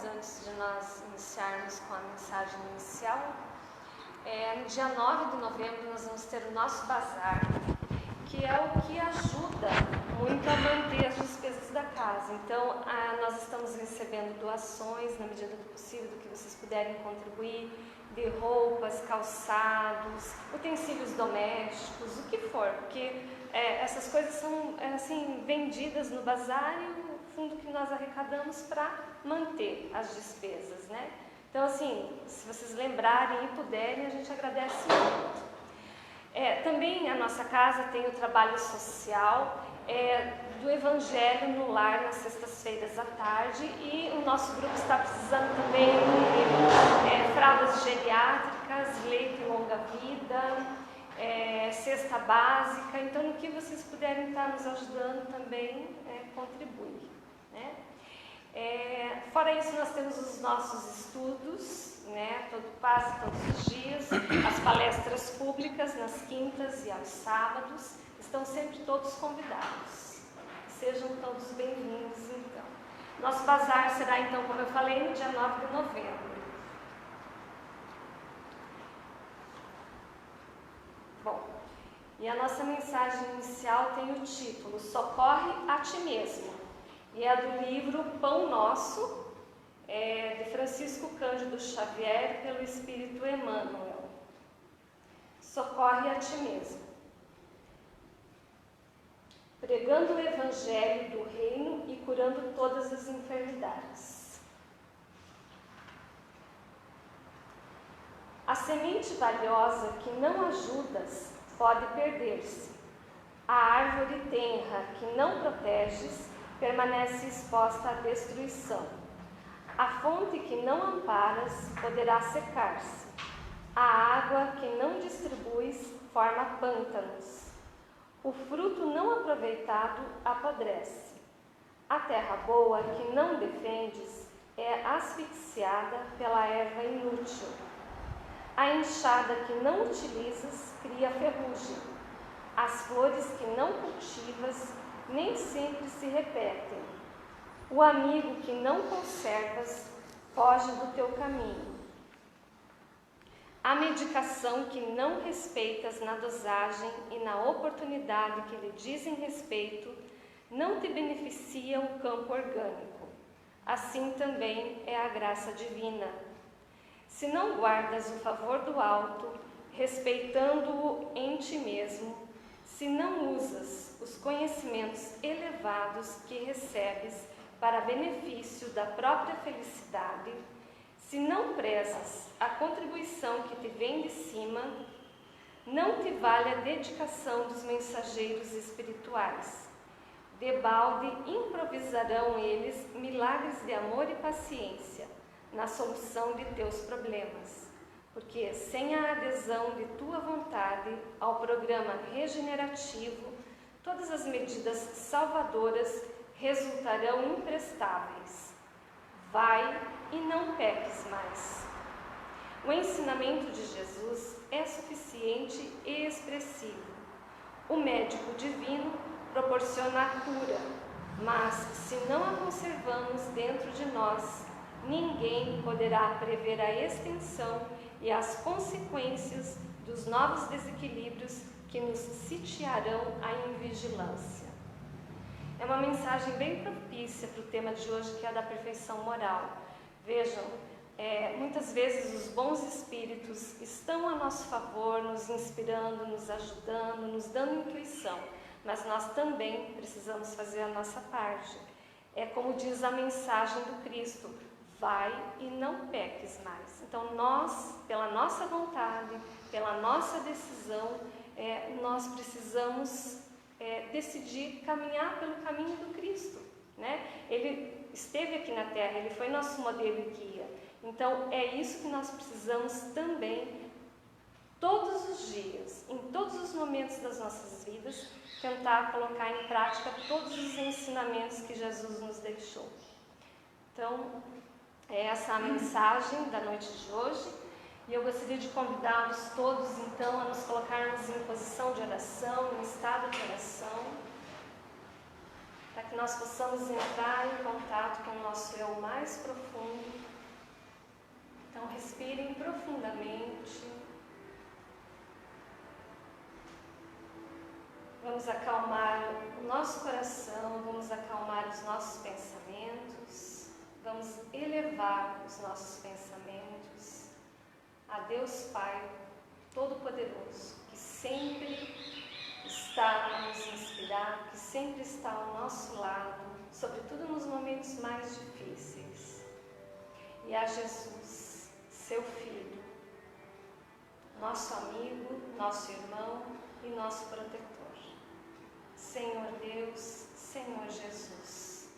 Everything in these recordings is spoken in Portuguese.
mas antes de nós iniciarmos com a mensagem inicial, no dia 9 de novembro nós vamos ter o nosso bazar, que é o que ajuda muito a manter as despesas da casa. Então, nós estamos recebendo doações, na medida do possível, do que vocês puderem contribuir, de roupas, calçados, utensílios domésticos, o que for, porque essas coisas são assim vendidas no bazar e o fundo que nós arrecadamos para manter as despesas, né? Então, assim, se vocês lembrarem e puderem, a gente agradece muito. Também a nossa casa tem o trabalho social do Evangelho no Lar nas sextas-feiras à tarde, e o nosso grupo está precisando também de fraldas geriátricas, leite longa-vida, cesta básica. Então, no que vocês puderem estar nos ajudando também, contribui, né? Fora isso, nós temos os nossos estudos, né, quase todos os dias, as palestras públicas nas quintas e aos sábados. Estão sempre todos convidados. Sejam todos bem-vindos, então. Nosso bazar será, então, como eu falei, no dia 9 de novembro. Bom, e a nossa mensagem inicial tem o título Socorre a Ti Mesmo, e é do livro Pão Nosso, de Francisco Cândido Xavier, pelo Espírito Emmanuel. Socorre a Ti Mesmo. Pregando o Evangelho do Reino e curando todas as enfermidades. A semente valiosa que não ajudas pode perder-se. A árvore tenra que não proteges permanece exposta à destruição. A fonte que não amparas poderá secar-se. A água que não distribuis forma pântanos. O fruto não aproveitado apodrece. A terra boa que não defendes é asfixiada pela erva inútil. A enxada que não utilizas cria ferrugem. As flores que não cultivas nem sempre se repetem. O amigo que não conservas foge do teu caminho. A medicação que não respeitas na dosagem e na oportunidade que lhe dizem respeito não te beneficia o campo orgânico. Assim também é a graça divina. Se não guardas o favor do alto, respeitando-o em ti mesmo, se não usas os conhecimentos elevados que recebes para benefício da própria felicidade, se não prezas a contribuição que te vem de cima, não te vale a dedicação dos mensageiros espirituais. Debalde improvisarão eles milagres de amor e paciência na solução de teus problemas, porque sem a adesão de tua vontade ao programa regenerativo, todas as medidas salvadoras resultarão imprestáveis. Vai e não peques mais. O ensinamento de Jesus é suficiente e expressivo. O médico divino proporciona a cura, mas se não a conservamos dentro de nós, ninguém poderá prever a extensão e as consequências dos novos desequilíbrios que nos sitiarão a invigilância. É uma mensagem bem propícia para o tema de hoje, que é a da perfeição moral. Vejam, muitas vezes os bons espíritos estão a nosso favor, nos inspirando, nos ajudando, nos dando intuição, mas nós também precisamos fazer a nossa parte. É como diz a mensagem do Cristo: vai e não peques mais. Então nós, pela nossa vontade, pela nossa decisão, nós precisamos decidir caminhar pelo caminho do Cristo, né? Ele esteve aqui na Terra, ele foi nosso modelo e guia. Então é isso que nós precisamos também, todos os dias, em todos os momentos das nossas vidas, tentar colocar em prática todos os ensinamentos que Jesus nos deixou. Então, essa é a mensagem da noite de hoje, e eu gostaria de convidá-los todos, então, a nos colocarmos em posição de oração, em estado de oração, para que nós possamos entrar em contato com o nosso eu mais profundo. Então, respirem profundamente. Vamos acalmar o nosso coração, vamos acalmar os nossos pensamentos, vamos elevar os nossos pensamentos a Deus Pai Todo-Poderoso, que sempre está a nos inspirar, que sempre está ao nosso lado, sobretudo nos momentos mais difíceis. E a Jesus, seu Filho, nosso amigo, nosso irmão e nosso protetor. Senhor Deus, Senhor Jesus,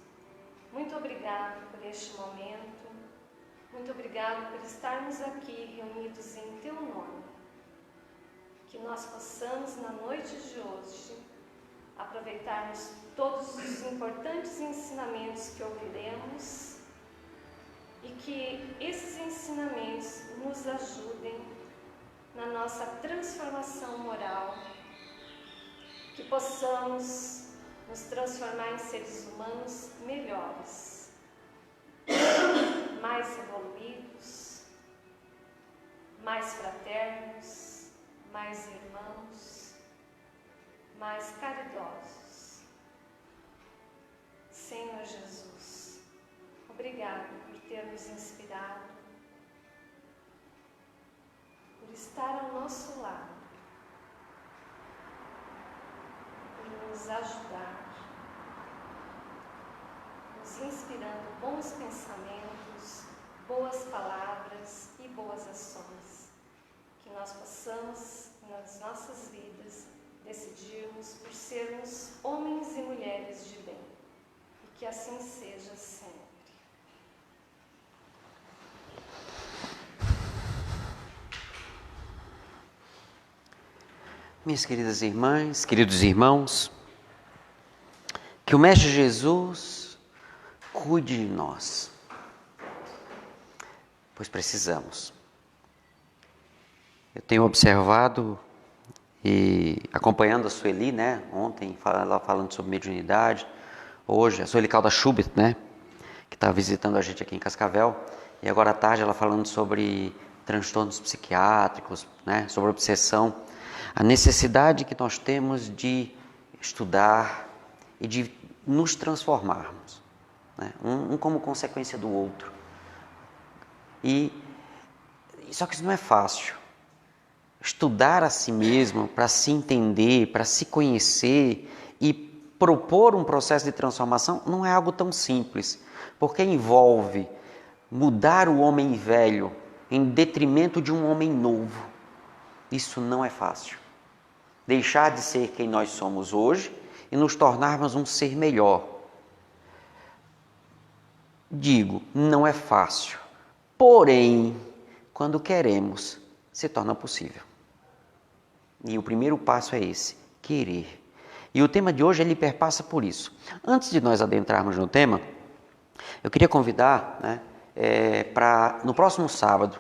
muito obrigado por este momento, muito obrigado por estarmos aqui reunidos em Teu nome. Que nós possamos, na noite de hoje, aproveitarmos todos os importantes ensinamentos que ouviremos e que esses ensinamentos nos ajudem na nossa transformação moral, que possamos nos transformar em seres humanos melhores, mais evoluídos, mais fraternos, mais irmãos, mais caridosos. Senhor Jesus, obrigado por ter nos inspirado, por estar ao nosso lado, por nos ajudar, nos inspirando bons pensamentos, boas palavras e boas ações. Que nós possamos, nas nossas vidas, decidirmos por sermos homens e mulheres de bem. E que assim seja sempre. Minhas queridas irmãs, queridos irmãos, que o Mestre Jesus cuide de nós, pois precisamos. Eu tenho observado e acompanhando a Sueli, né? Ontem ela falando sobre mediunidade, hoje a Sueli Calda Schubert, né? Que está visitando a gente aqui em Cascavel, e agora à tarde ela falando sobre transtornos psiquiátricos, né? Sobre obsessão, a necessidade que nós temos de estudar e de nos transformarmos, né? Um como consequência do outro. Só que isso não é fácil. Estudar a si mesmo, para se entender, para se conhecer e propor um processo de transformação não é algo tão simples, porque envolve mudar o homem velho em detrimento de um homem novo. Isso não é fácil. Deixar de ser quem nós somos hoje e nos tornarmos um ser melhor. Digo, não é fácil. Porém, quando queremos, se torna possível. E o primeiro passo é esse, querer. E o tema de hoje, ele perpassa por isso. Antes de nós adentrarmos no tema, eu queria convidar, né, para no próximo sábado,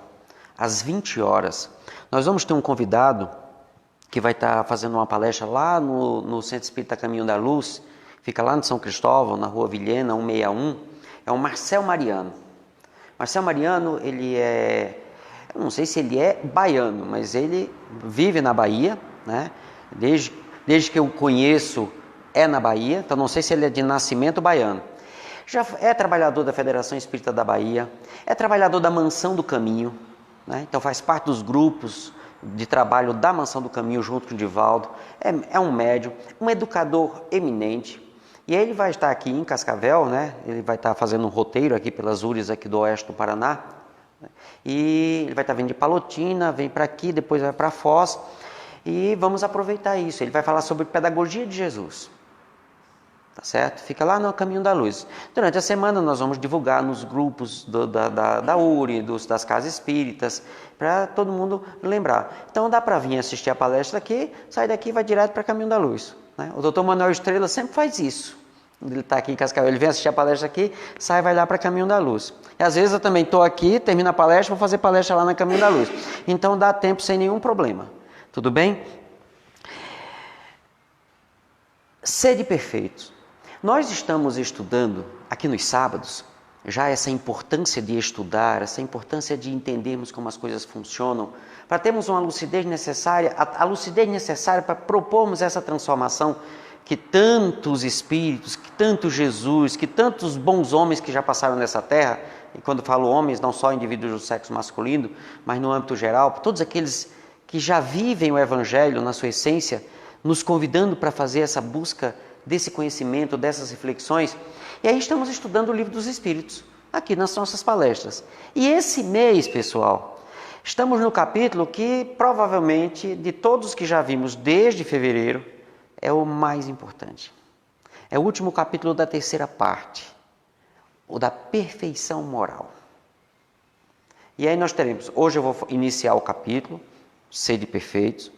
às 20 horas, nós vamos ter um convidado que vai estar fazendo uma palestra lá no Centro Espírita Caminho da Luz, fica lá no São Cristóvão, na Rua Vilhena, 161, é o Marcel Mariano. Marcel Mariano, ele eu não sei se ele é baiano, mas ele vive na Bahia, né? Desde que eu conheço, é na Bahia, então não sei se ele é de nascimento baiano. Já é trabalhador da Federação Espírita da Bahia, é trabalhador da Mansão do Caminho, né? Então faz parte dos grupos de trabalho da Mansão do Caminho junto com o Divaldo, é um médium, um educador eminente, e ele vai estar aqui em Cascavel, né? Ele vai estar fazendo um roteiro aqui pelas URIs aqui do oeste do Paraná, e ele vai estar vindo de Palotina, vem para aqui, depois vai para Foz, e vamos aproveitar isso. Ele vai falar sobre pedagogia de Jesus, tá certo? Fica lá no Caminho da Luz. Durante a semana nós vamos divulgar nos grupos da URI, das casas espíritas, para todo mundo lembrar. Então dá para vir assistir a palestra aqui, sai daqui e vai direto para Caminho da Luz, né? O Dr. Manuel Estrela sempre faz isso. Ele está aqui em Cascavel, ele vem assistir a palestra aqui, sai e vai lá para Caminho da Luz. E às vezes eu também estou aqui, termino a palestra, vou fazer palestra lá na Caminho da Luz. Então dá tempo sem nenhum problema. Tudo bem? Sede perfeitos. Nós estamos estudando aqui nos sábados, já essa importância de estudar, essa importância de entendermos como as coisas funcionam, para termos uma lucidez necessária, a lucidez necessária para propormos essa transformação que tantos espíritos, que tanto Jesus, que tantos bons homens que já passaram nessa terra, e quando falo homens, não só indivíduos do sexo masculino, mas no âmbito geral, todos aqueles que já vivem o Evangelho na sua essência, nos convidando para fazer essa busca desse conhecimento, dessas reflexões. E aí estamos estudando o Livro dos Espíritos, aqui nas nossas palestras. E esse mês, pessoal, estamos no capítulo que provavelmente, de todos que já vimos desde fevereiro, é o mais importante. É o último capítulo da terceira parte, o da perfeição moral. E aí nós teremos, hoje eu vou iniciar o capítulo, Sede Perfeitos.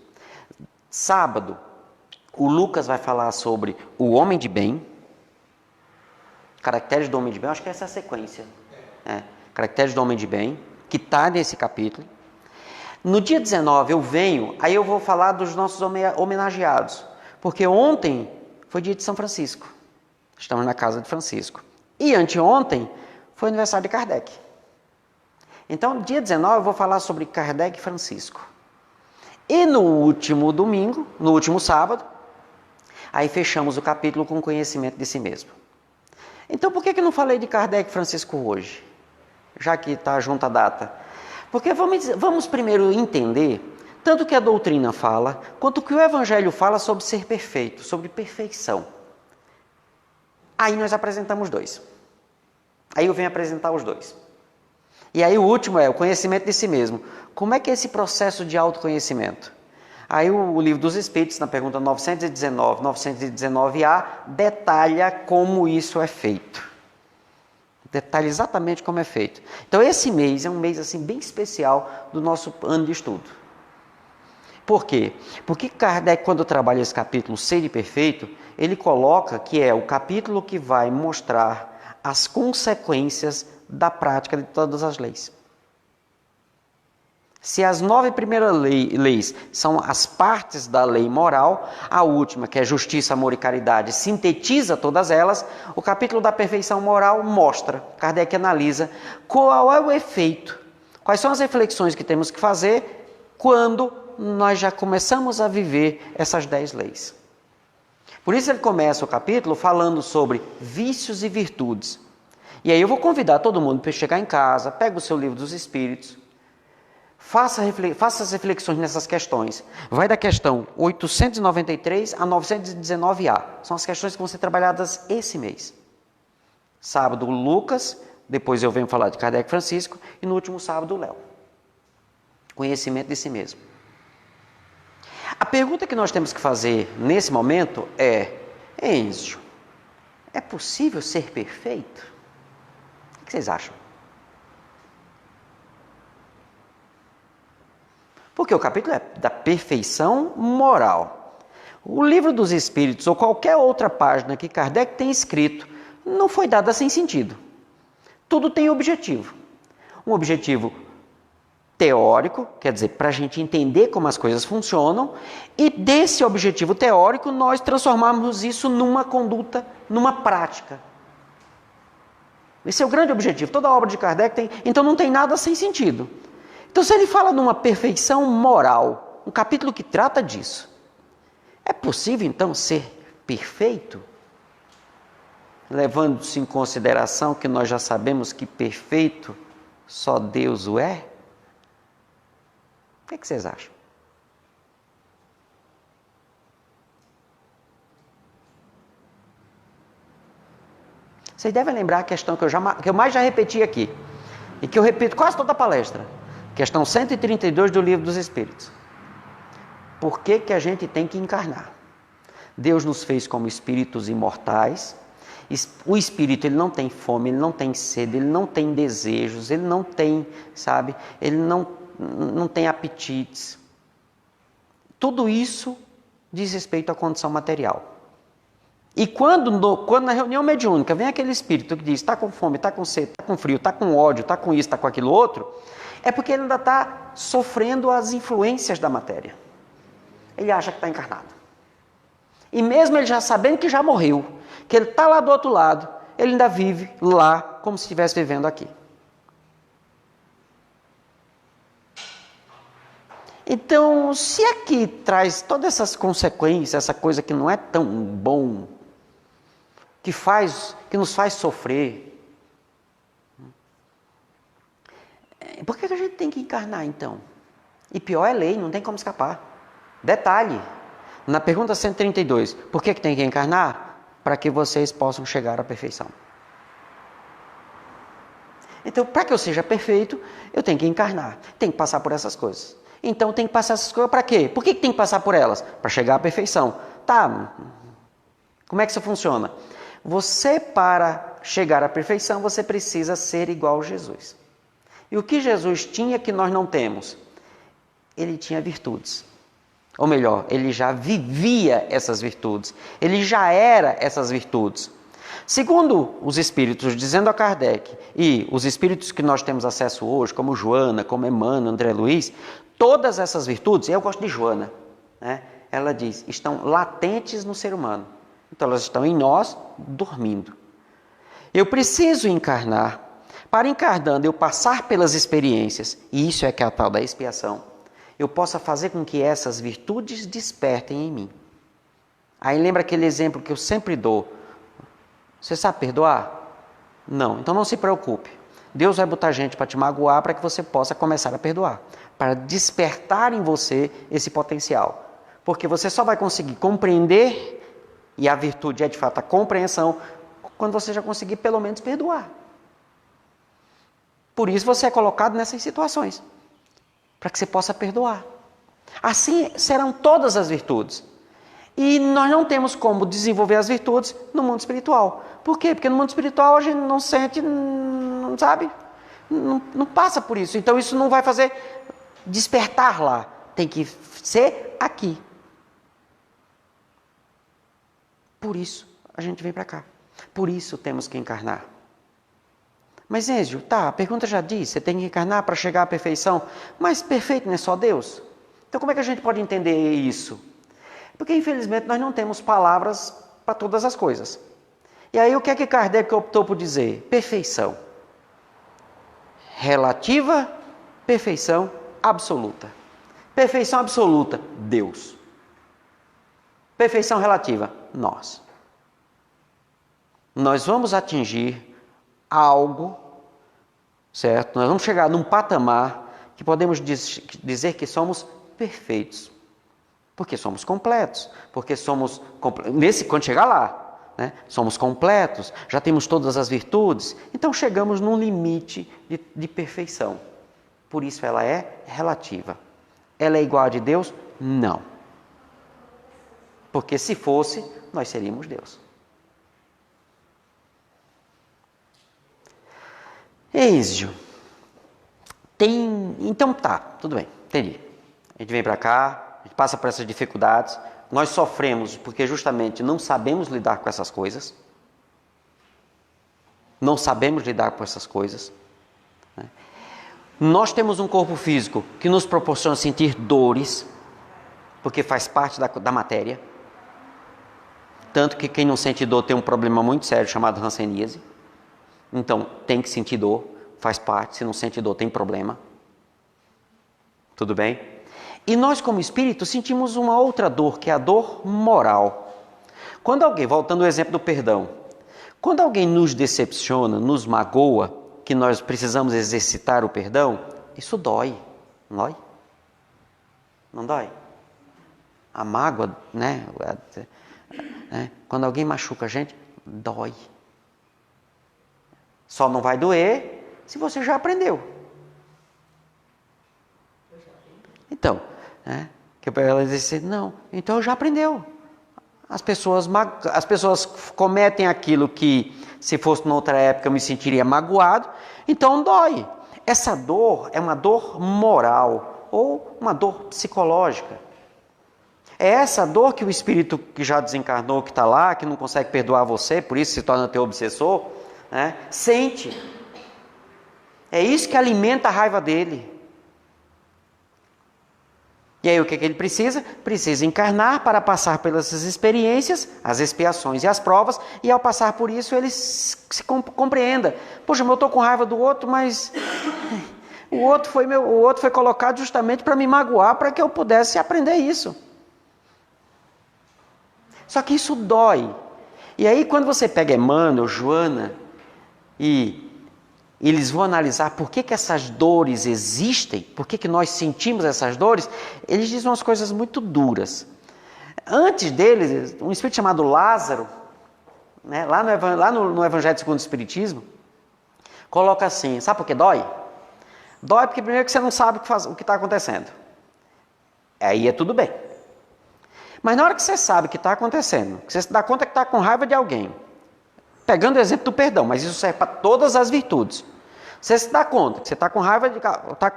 Sábado, o Lucas vai falar sobre o homem de bem, caracteres do homem de bem, acho que essa é a sequência. Caracteres do homem de bem, que está nesse capítulo. No dia 19 eu venho, aí eu vou falar dos nossos homenageados, porque ontem foi dia de São Francisco, estamos na casa de Francisco. E anteontem foi aniversário de Kardec. Então, dia 19 eu vou falar sobre Kardec e Francisco. E no último domingo, no último sábado, aí fechamos o capítulo com conhecimento de si mesmo. Então, por que eu não falei de Kardec e Francisco hoje? Já que está junto a data. Porque vamos primeiro entender tanto o que a doutrina fala, quanto o que o Evangelho fala sobre ser perfeito, sobre perfeição. Aí nós apresentamos dois. Aí eu venho apresentar os dois. E aí o último é o conhecimento de si mesmo. Como é que é esse processo de autoconhecimento? Aí o Livro dos Espíritos, na pergunta 919, 919A, detalha como isso é feito. Detalha exatamente como é feito. Então esse mês é um mês assim, bem especial do nosso ano de estudo. Por quê? Porque Kardec, quando trabalha esse capítulo Sede Perfeito, ele coloca que é o capítulo que vai mostrar as consequências da prática de todas as leis. Se as 9 primeiras leis são as partes da lei moral, a última, que é justiça, amor e caridade, sintetiza todas elas, o capítulo da perfeição moral mostra, Kardec analisa qual é o efeito, quais são as reflexões que temos que fazer quando nós já começamos a viver essas 10 leis. Por isso ele começa o capítulo falando sobre vícios e virtudes. E aí eu vou convidar todo mundo para chegar em casa, pega o seu Livro dos Espíritos, faça as reflexões nessas questões. Vai da questão 893 a 919A. São as questões que vão ser trabalhadas esse mês. Sábado, Lucas, depois eu venho falar de Kardec e Francisco, e no último sábado, Léo. Conhecimento de si mesmo. A pergunta que nós temos que fazer nesse momento é: Enzo, é possível ser perfeito? O que vocês acham? Porque o capítulo é da perfeição moral. O Livro dos Espíritos, ou qualquer outra página que Kardec tem escrito, não foi dada sem sentido. Tudo tem objetivo. Um objetivo teórico, quer dizer, para a gente entender como as coisas funcionam, e desse objetivo teórico nós transformarmos isso numa conduta, numa prática. Esse é o grande objetivo. Toda a obra de Kardec tem, então não tem nada sem sentido. Então, se ele fala numa perfeição moral, um capítulo que trata disso, é possível então ser perfeito? Levando-se em consideração que nós já sabemos que perfeito só Deus o é? O que vocês acham? Vocês devem lembrar a questão que eu mais já repeti aqui, e que eu repito quase toda a palestra. Questão 132 do Livro dos Espíritos. Por que a gente tem que encarnar? Deus nos fez como espíritos imortais. O espírito, ele não tem fome, ele não tem sede, ele não tem desejos, ele não tem, sabe, ele não tem apetites. Tudo isso diz respeito à condição material. E quando na reunião mediúnica vem aquele espírito que diz: está com fome, está com sede, está com frio, está com ódio, está com isso, está com aquilo outro, é porque ele ainda está sofrendo as influências da matéria. Ele acha que está encarnado. E mesmo ele já sabendo que já morreu, que ele está lá do outro lado, ele ainda vive lá como se estivesse vivendo aqui. Então, se aqui traz todas essas consequências, essa coisa que não é tão bom, que nos faz sofrer, por que a gente tem que encarnar então? E pior é lei, não tem como escapar. Detalhe, na pergunta 132, por que tem que encarnar? Para que vocês possam chegar à perfeição. Então, para que eu seja perfeito, eu tenho que encarnar, tenho que passar por essas coisas. Então, tem que passar essas coisas para quê? Por que tem que passar por elas? Para chegar à perfeição. Tá, como é que isso funciona? Você, para chegar à perfeição, você precisa ser igual a Jesus. E o que Jesus tinha que nós não temos? Ele tinha virtudes. Ou melhor, ele já vivia essas virtudes. Ele já era essas virtudes. Segundo os espíritos, dizendo a Kardec, e os espíritos que nós temos acesso hoje, como Joana, como Emmanuel, André Luiz, todas essas virtudes, eu gosto de Joana, né? Ela diz, estão latentes no ser humano. Então elas estão em nós, dormindo. Eu preciso encarnar. Para encarnando, eu passar pelas experiências, e isso é que é a tal da expiação, eu possa fazer com que essas virtudes despertem em mim. Aí lembra aquele exemplo que eu sempre dou. Você sabe perdoar? Não, então não se preocupe. Deus vai botar gente para te magoar para que você possa começar a perdoar. Para despertar em você esse potencial. Porque você só vai conseguir compreender, e a virtude é de fato a compreensão, quando você já conseguir pelo menos perdoar. Por isso você é colocado nessas situações. Para que você possa perdoar. Assim serão todas as virtudes. E nós não temos como desenvolver as virtudes no mundo espiritual. Por quê? Porque no mundo espiritual a gente não sente, não sabe, não passa por isso. Então isso não vai fazer despertar lá. Tem que ser aqui. Por isso a gente vem para cá. Por isso temos que encarnar. Mas Enzio, tá, a pergunta já diz, você tem que encarnar para chegar à perfeição. Mas perfeito não é só Deus? Então como é que a gente pode entender isso? Porque infelizmente nós não temos palavras para todas as coisas. E aí o que é que Kardec optou por dizer? Perfeição. Relativa, perfeição absoluta. Perfeição absoluta, Deus. Perfeição relativa, nós. Nós vamos atingir algo, certo? Nós vamos chegar num patamar que podemos dizer que somos perfeitos. Porque somos completos. Porque somos, quando chegar lá, né, somos completos, já temos todas as virtudes, então chegamos num limite de perfeição. Por isso ela é relativa. Ela é igual a de Deus? Não. Porque se fosse, nós seríamos Deus. Enzio, então tá, tudo bem, entendi. A gente vem para cá, a gente passa por essas dificuldades, nós sofremos porque justamente não sabemos lidar com essas coisas. Não sabemos lidar com essas coisas. Né? Nós temos um corpo físico que nos proporciona sentir dores, porque faz parte da matéria. Tanto que quem não sente dor tem um problema muito sério chamado hanseníase. Então, tem que sentir dor, faz parte, se não sente dor tem problema. Tudo bem? E nós como espírito sentimos uma outra dor, que é a dor moral. Quando alguém, voltando ao exemplo do perdão, quando alguém nos decepciona, nos magoa, que nós precisamos exercitar o perdão, isso dói, não dói? Não dói? A mágoa, né? Quando alguém machuca a gente, dói. Só não vai doer se você já aprendeu. Então, que ela diz assim, não, então já aprendeu. As pessoas cometem aquilo que, se fosse noutra época, eu me sentiria magoado, então dói. Essa dor é uma dor moral ou uma dor psicológica. É essa dor que o espírito que já desencarnou, que está lá, que não consegue perdoar você, por isso se torna teu obsessor, sente. É isso que alimenta a raiva dele. E aí o que ele precisa? Precisa encarnar para passar pelas experiências, as expiações e as provas, e ao passar por isso ele se compreenda. Poxa, eu estou com raiva do outro, mas o outro foi colocado justamente para me magoar, para que eu pudesse aprender isso. Só que isso dói. E aí quando você pega Emmanuel, Joana, e eles vão analisar por que essas dores existem, por que nós sentimos essas dores, eles dizem umas coisas muito duras. Antes deles, um espírito chamado Lázaro, né, lá no Evangelho segundo o Espiritismo, coloca assim, sabe por que dói? Dói porque primeiro que você não sabe o que está acontecendo. Aí é tudo bem. Mas na hora que você sabe o que está acontecendo, que você se dá conta que está com raiva de alguém, pegando o exemplo do perdão, mas isso serve para todas as virtudes. Você se dá conta que você está com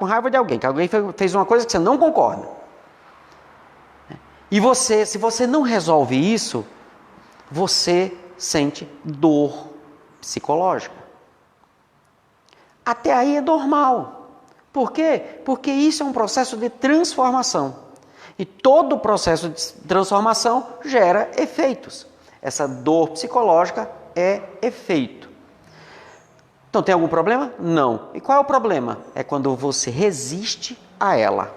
raiva de alguém, que alguém fez uma coisa que você não concorda. E se você não resolve isso, você sente dor psicológica. Até aí é normal. Por quê? Porque isso é um processo de transformação. E todo processo de transformação gera efeitos. Essa dor psicológica é efeito. Então tem algum problema? Não. E qual é o problema? É quando você resiste a ela.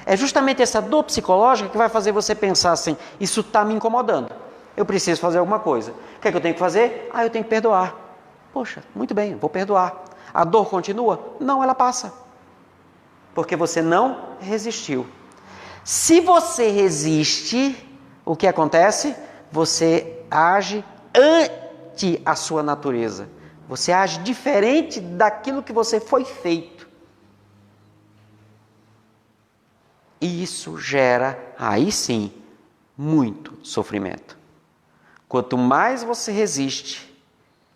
É justamente essa dor psicológica que vai fazer você pensar assim, isso está me incomodando. Eu preciso fazer alguma coisa. O que é que eu tenho que fazer? Eu tenho que perdoar. Poxa, muito bem, vou perdoar. A dor continua? Não, ela passa. Porque você não resistiu. Se você resiste, o que acontece? Você age ante a sua natureza. Você age diferente daquilo que você foi feito. E isso gera, aí sim, muito sofrimento. Quanto mais você resiste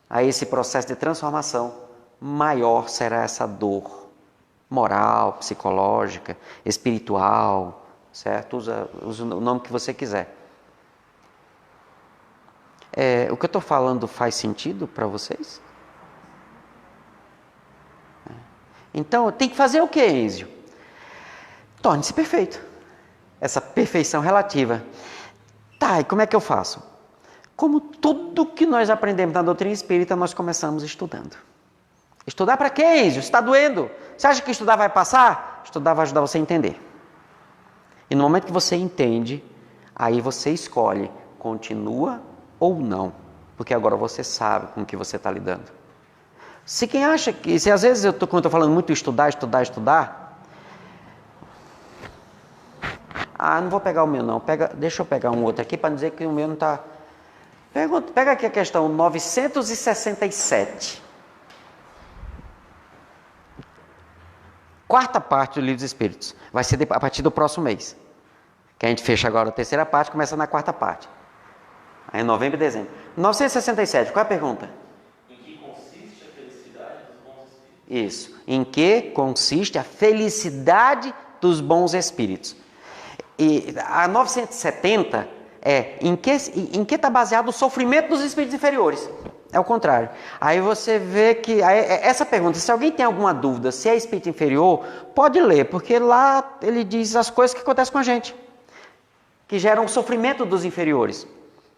a esse processo de transformação, maior será essa dor moral, psicológica, espiritual, certo? Usa o nome que você quiser. O que eu estou falando faz sentido para vocês? Então, tem que fazer o que, Enzio? Torne-se perfeito. Essa perfeição relativa. Tá, e como é que eu faço? Como tudo que nós aprendemos na doutrina espírita, nós começamos estudando. Estudar para quê, Enzio? Está doendo. Você acha que estudar vai passar? Estudar vai ajudar você a entender. E no momento que você entende, aí você escolhe, continua ou não. Porque agora você sabe com o que você está lidando. Se quem acha que... Se às vezes, quando eu estou falando muito estudar... não vou pegar o meu não. Deixa eu pegar um outro aqui para dizer que o meu não está... Pega aqui a questão 967. Quarta parte do Livro dos Espíritos. Vai ser a partir do próximo mês. Que a gente fecha agora a terceira parte, começa na quarta parte. Aí em novembro e dezembro. 967, qual é a pergunta? Isso. Em que consiste a felicidade dos bons espíritos? E a 970 em que está baseado o sofrimento dos espíritos inferiores. É o contrário. Aí você vê que essa pergunta, se alguém tem alguma dúvida se é espírito inferior, pode ler, porque lá ele diz as coisas que acontecem com a gente, que geram o sofrimento dos inferiores.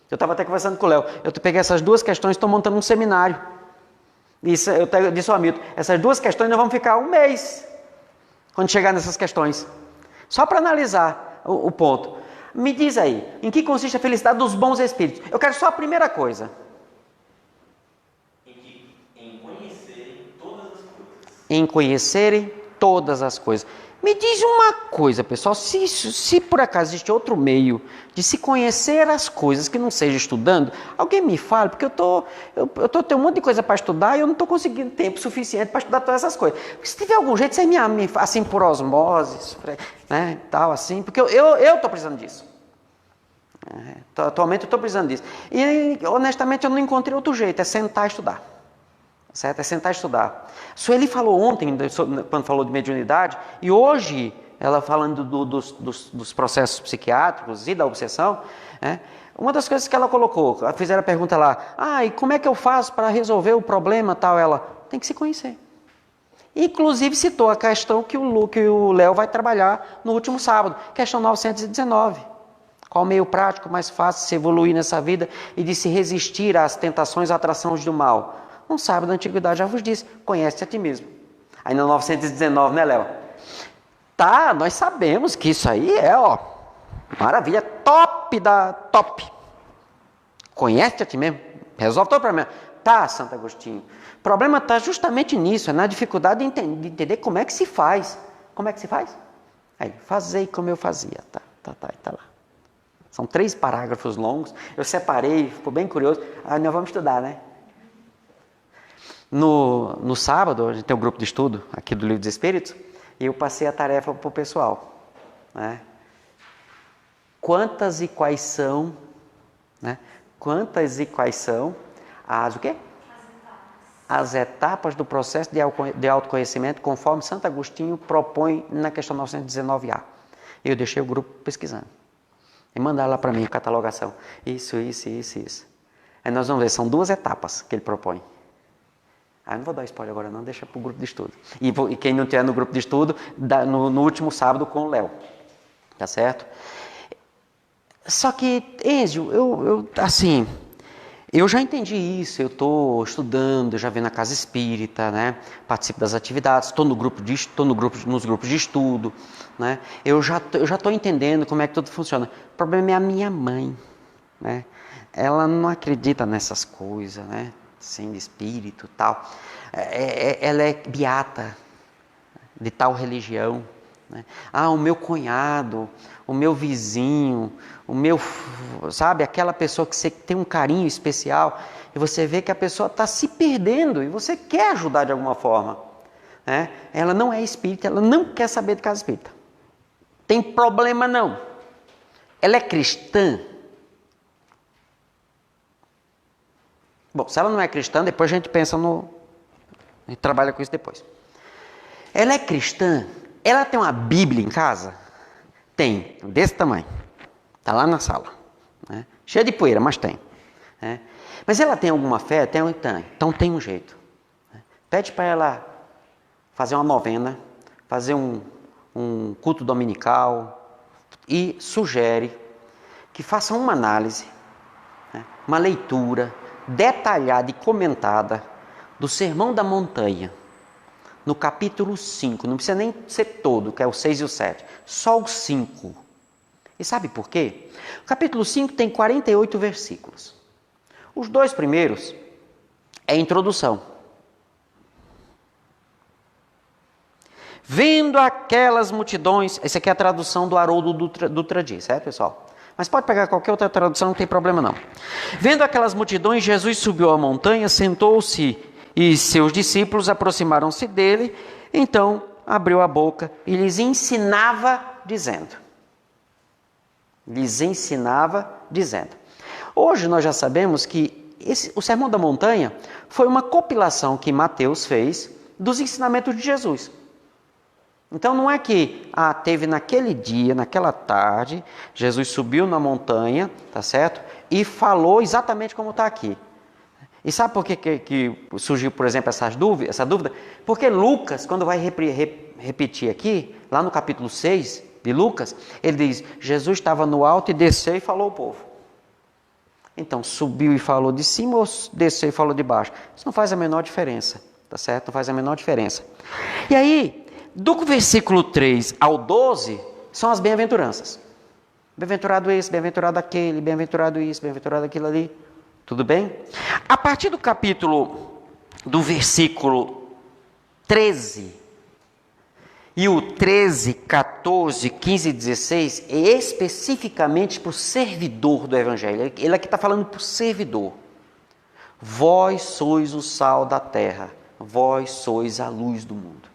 Eu estava até conversando com o Léo. Eu peguei essas duas questões e estou montando um seminário. Isso, eu disse ao Hamilton, essas duas questões nós vamos ficar um mês quando chegar nessas questões. Só para analisar o ponto. Me diz aí, em que consiste a felicidade dos bons espíritos? Eu quero só a primeira coisa. Em conhecerem todas as coisas. Em conhecerem todas as coisas. Me diz uma coisa, pessoal, se por acaso existe outro meio de se conhecer as coisas que não seja estudando, alguém me fale, porque eu tenho um monte de coisa para estudar e eu não estou conseguindo tempo suficiente para estudar todas essas coisas. Se tiver algum jeito, você me assim por osmose, né, tal assim, porque eu estou precisando disso. Atualmente eu estou precisando disso. E honestamente eu não encontrei outro jeito, é sentar e estudar. Certo? É sentar e estudar. Sueli falou ontem, quando falou de mediunidade, e hoje, ela falando dos processos psiquiátricos e da obsessão, uma das coisas que ela colocou, fizeram a pergunta lá, e como é que eu faço para resolver o problema tal? Ela tem que se conhecer. Inclusive citou a questão que o Léo vai trabalhar no último sábado, questão 919. Qual o meio prático mais fácil de se evoluir nessa vida e de se resistir às tentações e atrações do mal? Um sábio da antiguidade já vos disse, conhece a ti mesmo. Aí no 919, né, Léo? Tá, nós sabemos que isso aí é, maravilha, top da top. Conhece a ti mesmo, resolve todo o problema. Tá, Santo Agostinho. O problema está justamente nisso, é na dificuldade de entender como é que se faz. Como é que se faz? Aí, fazei como eu fazia. Tá lá. São 3 parágrafos longos. Eu separei, ficou bem curioso. Aí nós vamos estudar, né? No sábado, a gente tem um grupo de estudo aqui do Livro dos Espíritos, e eu passei a tarefa para o pessoal. Né? Quantas e quais são, as o quê? As etapas do processo de autoconhecimento, conforme Santo Agostinho propõe na questão 919A. Eu deixei o grupo pesquisando. E mandaram lá para mim a catalogação. Isso. Aí nós vamos ver, são 2 etapas que ele propõe. Ah, não vou dar spoiler agora não, deixa para o grupo de estudo. E quem não estiver no grupo de estudo, no último sábado com o Léo. Tá certo? Só que, Enzio, eu já entendi isso, eu estou estudando, eu já venho na casa espírita, né? Participo das atividades, estou nos grupos de estudo, né? Eu já estou entendendo como é que tudo funciona. O problema é a minha mãe, né? Ela não acredita nessas coisas, né? Sem espírito e tal. Ela é beata de tal religião. Né? O meu cunhado, o meu vizinho, sabe, aquela pessoa que você tem um carinho especial, e você vê que a pessoa está se perdendo e você quer ajudar de alguma forma. Né? Ela não é espírita, ela não quer saber de casa espírita. Tem problema não. Ela é cristã. Bom, se ela não é cristã, depois a gente pensa a gente trabalha com isso depois. Ela é cristã, ela tem uma Bíblia em casa? Tem, desse tamanho. Está lá na sala. Né? Cheia de poeira, mas tem. Né? Mas ela tem alguma fé? Tem. Então tem um jeito. Né? Pede para ela fazer uma novena, fazer um culto dominical e sugere que faça uma análise, né? Uma leitura detalhada e comentada do Sermão da Montanha, no capítulo 5, não precisa nem ser todo, que é o 6 e o 7, só o 5. E sabe por quê? O capítulo 5 tem 48 versículos. Os 2 primeiros é a introdução. Vendo aquelas multidões, essa aqui é a tradução do Haroldo Dutra Dias, certo, pessoal? Mas pode pegar qualquer outra tradução, não tem problema não. Vendo aquelas multidões, Jesus subiu a montanha, sentou-se e seus discípulos aproximaram-se dele. Então abriu a boca e lhes ensinava dizendo. Hoje nós já sabemos que o Sermão da Montanha foi uma compilação que Mateus fez dos ensinamentos de Jesus. Então não é que teve naquele dia, naquela tarde, Jesus subiu na montanha, tá certo? E falou exatamente como está aqui. E sabe por que surgiu, por exemplo, essa dúvida? Porque Lucas, quando vai repetir aqui, lá no capítulo 6 de Lucas, ele diz, Jesus estava no alto e desceu e falou ao povo. Então, subiu e falou de cima ou desceu e falou de baixo? Isso não faz a menor diferença, tá certo? Não faz a menor diferença. E aí, do versículo 3 ao 12, são as bem-aventuranças. Bem-aventurado esse, bem-aventurado aquele, bem-aventurado isso, bem-aventurado aquilo ali. Tudo bem? A partir do versículo 13, e o 13, 14, 15 e 16, é especificamente para o servidor do Evangelho. Ele aqui está falando para o servidor. Vós sois o sal da terra, vós sois a luz do mundo.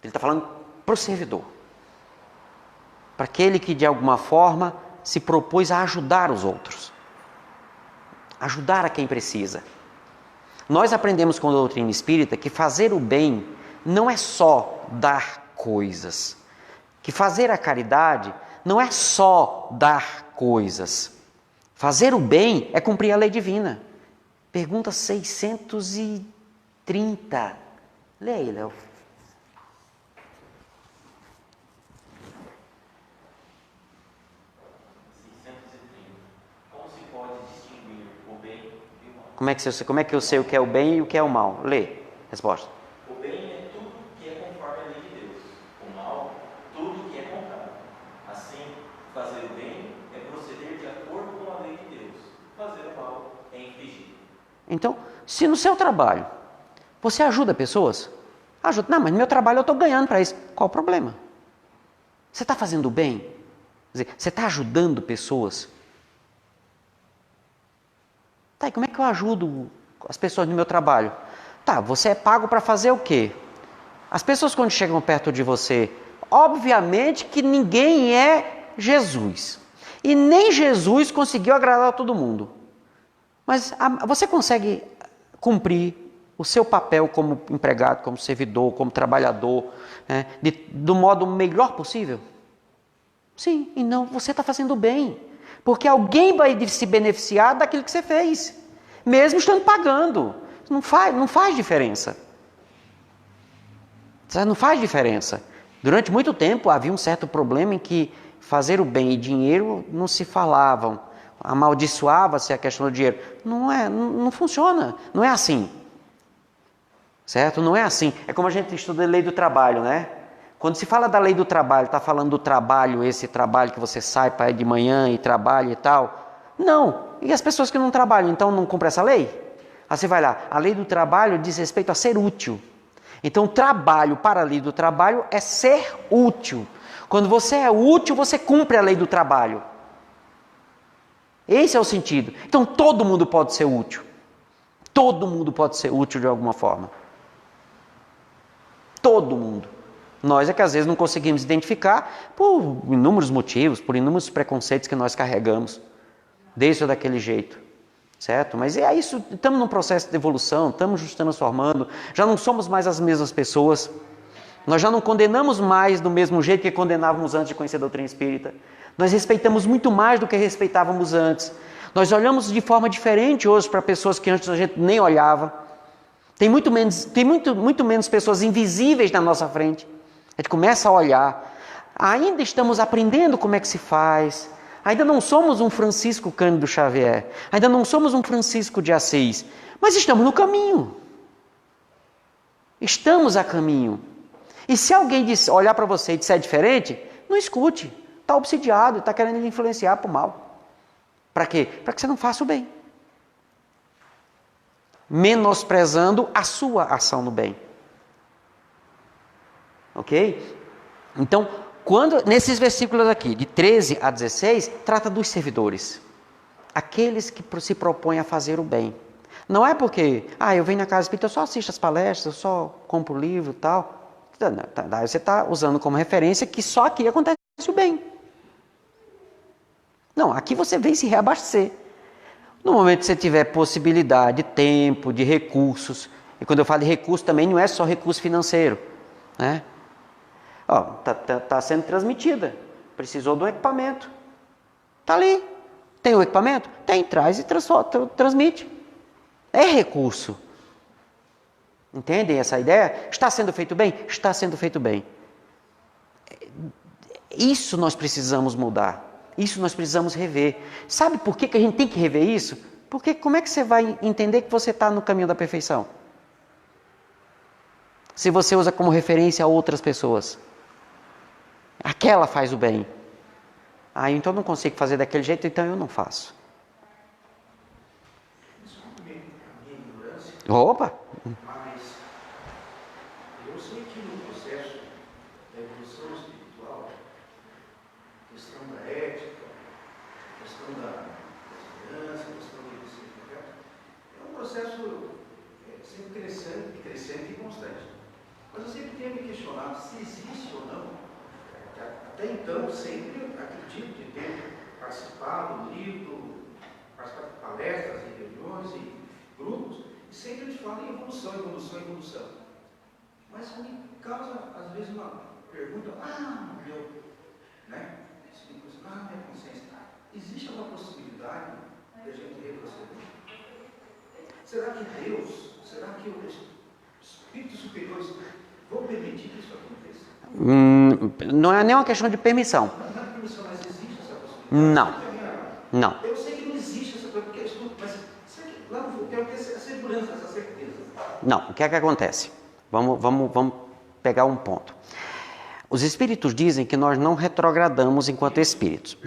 Ele está falando para o servidor. Para aquele que de alguma forma se propôs a ajudar os outros. Ajudar a quem precisa. Nós aprendemos com a doutrina espírita que fazer o bem não é só dar coisas. Que fazer a caridade não é só dar coisas. Fazer o bem é cumprir a lei divina. Pergunta 630 Lê aí, Léo. Como é que eu sei o que é o bem e o que é o mal? Lê. Resposta. O bem é tudo que é conforme a lei de Deus. O mal, tudo que é contrário. Assim, fazer o bem é proceder de acordo com a lei de Deus. Fazer o mal é infligir. Então, se no seu trabalho você ajuda pessoas, ajuda. Não, mas no meu trabalho eu estou ganhando para isso. Qual o problema? Você está fazendo o bem? Quer dizer, você está ajudando pessoas? Tá, e como é que eu ajudo as pessoas no meu trabalho? Tá, você é pago para fazer o quê? As pessoas quando chegam perto de você, obviamente que ninguém é Jesus. E nem Jesus conseguiu agradar todo mundo. Mas você consegue cumprir o seu papel como empregado, como servidor, como trabalhador, né, do modo melhor possível? Sim, e não, você está fazendo bem. Porque alguém vai se beneficiar daquilo que você fez, mesmo estando pagando. Não faz diferença. Não faz diferença. Durante muito tempo havia um certo problema em que fazer o bem e dinheiro não se falavam. Amaldiçoava-se a questão do dinheiro. Não funciona. Não é assim. Certo? Não é assim. É como a gente estuda a lei do trabalho, né? Quando se fala da lei do trabalho, está falando do trabalho, esse trabalho que você sai para ir de manhã e trabalha e tal? Não. E as pessoas que não trabalham, então não cumprem essa lei? Aí você vai lá, a lei do trabalho diz respeito a ser útil. Então o trabalho para a lei do trabalho é ser útil. Quando você é útil, você cumpre a lei do trabalho. Esse é o sentido. Então todo mundo pode ser útil. Todo mundo pode ser útil de alguma forma. Todo mundo. Nós é que às vezes não conseguimos identificar por inúmeros motivos, por inúmeros preconceitos que nós carregamos, desse ou daquele jeito, certo? Mas é isso, estamos num processo de evolução, estamos nos transformando, já não somos mais as mesmas pessoas, nós já não condenamos mais do mesmo jeito que condenávamos antes de conhecer a doutrina espírita, nós respeitamos muito mais do que respeitávamos antes, nós olhamos de forma diferente hoje para pessoas que antes a gente nem olhava, tem muito menos pessoas invisíveis na nossa frente. A gente começa a olhar. Ainda estamos aprendendo como é que se faz. Ainda não somos um Francisco Cândido Xavier. Ainda não somos um Francisco de Assis. Mas estamos no caminho. Estamos a caminho. E se alguém olhar para você e disser diferente, não escute. Está obsidiado, está querendo lhe influenciar para o mal. Para quê? Para que você não faça o bem. Menosprezando a sua ação no bem. Ok? Então, nesses versículos aqui, de 13 a 16, trata dos servidores. Aqueles que se propõem a fazer o bem. Não é porque, eu venho na casa espírita, eu só assisto as palestras, eu só compro o livro e tal. Você está usando como referência que só aqui acontece o bem. Não, aqui você vem se reabastecer. No momento que você tiver possibilidade, de tempo, de recursos, e quando eu falo de recurso também não é só recurso financeiro, né? Tá sendo transmitida, precisou do equipamento, tá ali, tem o equipamento? Tem, traz e transmite, é recurso, entendem essa ideia? Está sendo feito bem? Está sendo feito bem. Isso nós precisamos mudar. Isso nós precisamos rever. Sabe por que a gente tem que rever isso? Porque como é que você vai entender que você está no caminho da perfeição? Se você usa como referência outras pessoas. Aquela faz o bem. Então eu não consigo fazer daquele jeito, então eu não faço. Opa! Mas eu sei que no processo da evolução espiritual, a questão da ética, a questão da segurança, a questão do discernimento, é um processo sempre crescente e constante. Mas eu sempre tenho me questionado se existe ou não. Até então, sempre acredito de ter participado, lido, participado de palestras, de reuniões e grupos, e sempre a gente fala em evolução. Mas me causa, às vezes, uma pergunta, né? Minha consciência. Existe alguma possibilidade de a gente retroceder? Será que Deus, será que o espíritos superiores vão permitir que isso aconteça? Não é nem uma questão de permissão. Não é permissão, mas existe essa possibilidade? Não. Eu sei que não existe essa coisa, porque mas será que lá no futuro tem essa segurança, essa certeza? Não, o que é que acontece? Vamos pegar um ponto. Os espíritos dizem que nós não retrogradamos enquanto espíritos.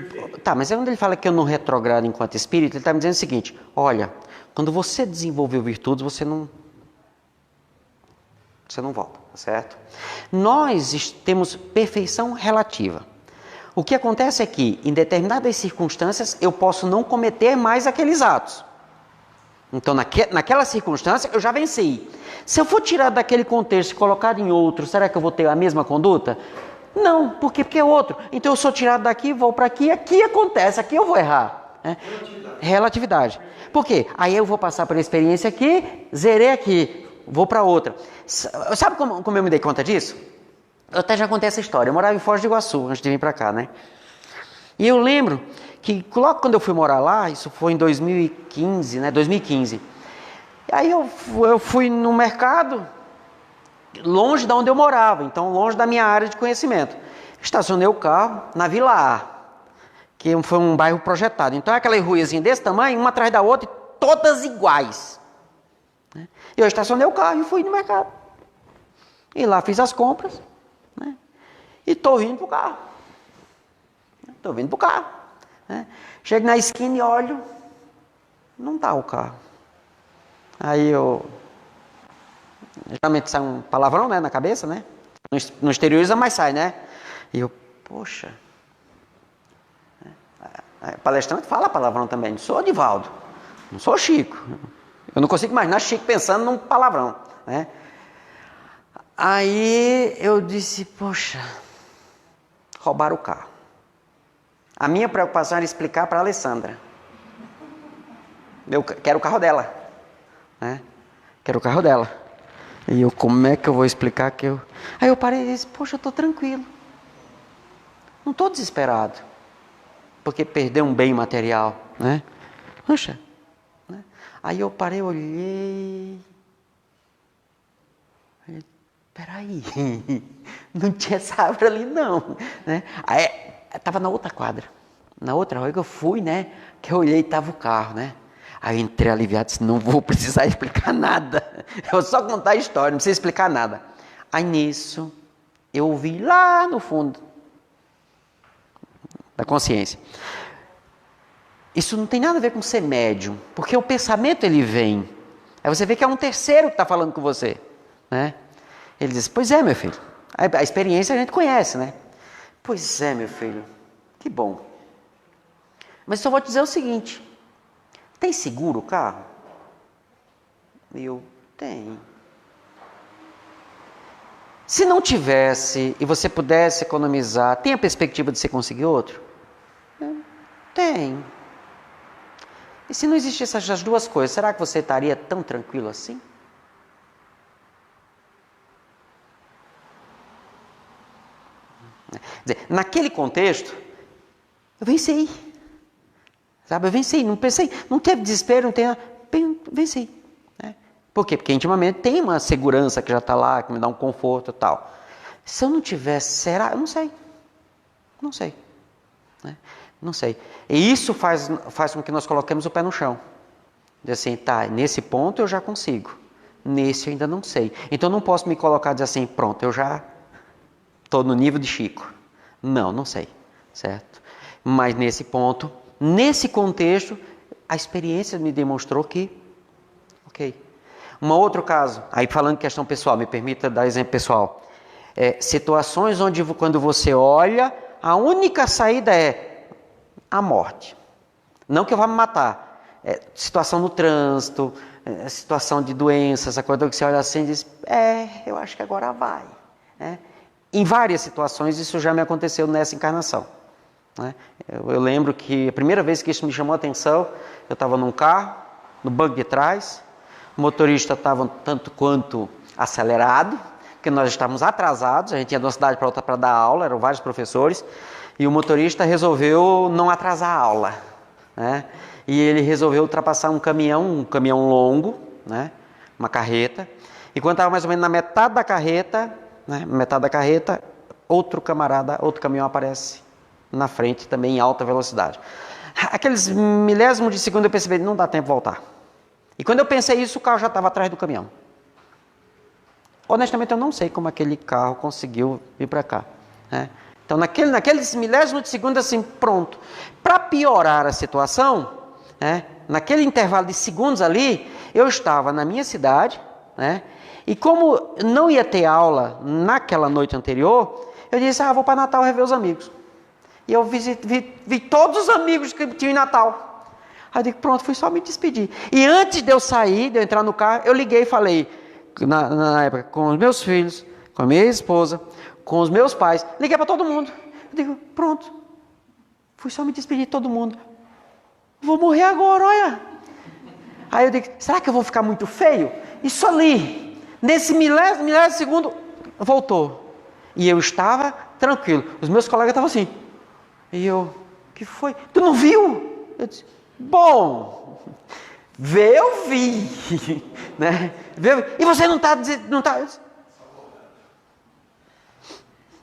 Tá, mas quando ele fala que eu não retrogrado enquanto espírito, ele está me dizendo o seguinte: olha, quando você desenvolveu virtudes, você não volta, tá certo? Nós temos perfeição relativa. O que acontece é que, em determinadas circunstâncias, eu posso não cometer mais aqueles atos. Então, naquela circunstância, eu já venci. Se eu for tirar daquele contexto e colocar em outro, será que eu vou ter a mesma conduta? Não, porque é outro. Então, eu sou tirado daqui, vou para aqui, aqui acontece, aqui eu vou errar. Né? Relatividade. Por quê? Aí eu vou passar por experiência aqui, zerei aqui, vou para outra. Sabe como eu me dei conta disso? Eu até já contei essa história. Eu morava em Foz do Iguaçu, antes de vir para cá, né? E eu lembro que logo quando eu fui morar lá, isso foi em 2015, né? 2015. Aí eu fui no mercado, longe de onde eu morava, então longe da minha área de conhecimento. Estacionei o carro na Vila A, que foi um bairro projetado. Então é aquela ruazinha desse tamanho, uma atrás da outra, e todas iguais. E eu estacionei o carro e fui no mercado. E lá fiz as compras, né? E estou vindo para o carro. Estou vindo para o carro. Né? Chego na esquina e olho, não está o carro. Aí geralmente sai um palavrão, né, na cabeça, né? No exterioriza, mas sai, né? E eu, poxa. Palestrante fala palavrão também. Não sou Divaldo, não sou Chico. Eu não consigo imaginar Chico pensando num palavrão, né? Aí eu disse, poxa, roubaram o carro. A minha preocupação era explicar para a Alessandra. Eu quero o carro dela, né? Quero o carro dela. E eu, como é que eu vou explicar que eu... Aí eu parei e disse, poxa, eu estou tranquilo. Não estou desesperado. Porque perdeu um bem material, né? Poxa. Né? Aí eu parei, olhei... Peraí, não tinha essa árvore ali não, né? Aí, estava na outra quadra, na outra rua que eu fui, né? Que eu olhei e estava o carro, né? Aí entrei aliviado, disse, não vou precisar explicar nada, eu vou só contar a história, não precisa explicar nada. Aí nisso, eu ouvi lá no fundo da consciência. Isso não tem nada a ver com ser médium, porque o pensamento ele vem. Aí você vê que é um terceiro que está falando com você, né? Ele diz, pois é, meu filho. A experiência a gente conhece, né? Pois é, meu filho. Que bom. Mas só vou te dizer o seguinte. Tem seguro o carro? Eu tenho. Se não tivesse e você pudesse economizar, tem a perspectiva de você conseguir outro? Tem. E se não existissem essas duas coisas, será que você estaria tão tranquilo assim? Quer dizer, naquele contexto, eu venci. Sabe, eu venci, não pensei, não teve desespero, não teve, venci. Né? Por quê? Porque intimamente tem uma segurança que já está lá, que me dá um conforto e tal. Se eu não tivesse, será? Eu não sei. Não sei. Né? Não sei. E isso faz com que nós coloquemos o pé no chão. Diz assim, tá, nesse ponto eu já consigo. Nesse eu ainda não sei. Então eu não posso me colocar e dizer assim, pronto, eu já estou no nível de Chico. Não sei, certo? Mas nesse ponto, nesse contexto, a experiência me demonstrou que, ok. Um outro caso, aí falando de questão pessoal, me permita dar exemplo pessoal. Situações onde quando você olha, a única saída é a morte. Não que eu vá me matar. Situação no trânsito, situação de doenças, a coisa que você olha assim e diz, eu acho que agora vai, né? Em várias situações isso já me aconteceu nessa encarnação. Né? Eu lembro que a primeira vez que isso me chamou a atenção, eu estava num carro, no banco de trás, o motorista estava tanto quanto acelerado, porque nós estávamos atrasados, a gente ia de uma cidade para outra para dar aula, eram vários professores, e o motorista resolveu não atrasar a aula. Né? E ele resolveu ultrapassar um caminhão longo, né? Uma carreta, E quando estava mais ou menos na metade da carreta, né, outro caminhão aparece na frente, também em alta velocidade. Aqueles milésimos de segundo eu percebi, não dá tempo de voltar. E quando eu pensei isso, o carro já estava atrás do caminhão. Honestamente, eu não sei como aquele carro conseguiu vir para cá, né? Então, naqueles milésimos de segundo, assim, pronto. Para piorar a situação, né, naquele intervalo de segundos ali, eu estava na minha cidade, né, e como não ia ter aula naquela noite anterior, eu disse, vou para Natal rever os amigos. E eu vi todos os amigos que tinham em Natal. Aí eu digo, pronto, fui só me despedir. E antes de eu sair, de eu entrar no carro, eu liguei e falei, na época, com os meus filhos, com a minha esposa, com os meus pais, liguei para todo mundo. Eu digo, pronto, fui só me despedir de todo mundo. Vou morrer agora, olha. Aí eu digo, será que eu vou ficar muito feio? Isso ali, nesse milésimo de segundo, voltou. E eu estava tranquilo. Os meus colegas estavam assim. E eu, o que foi? Tu não viu? Eu disse, bom, ver eu vi. Né? E você não está dizendo, não está...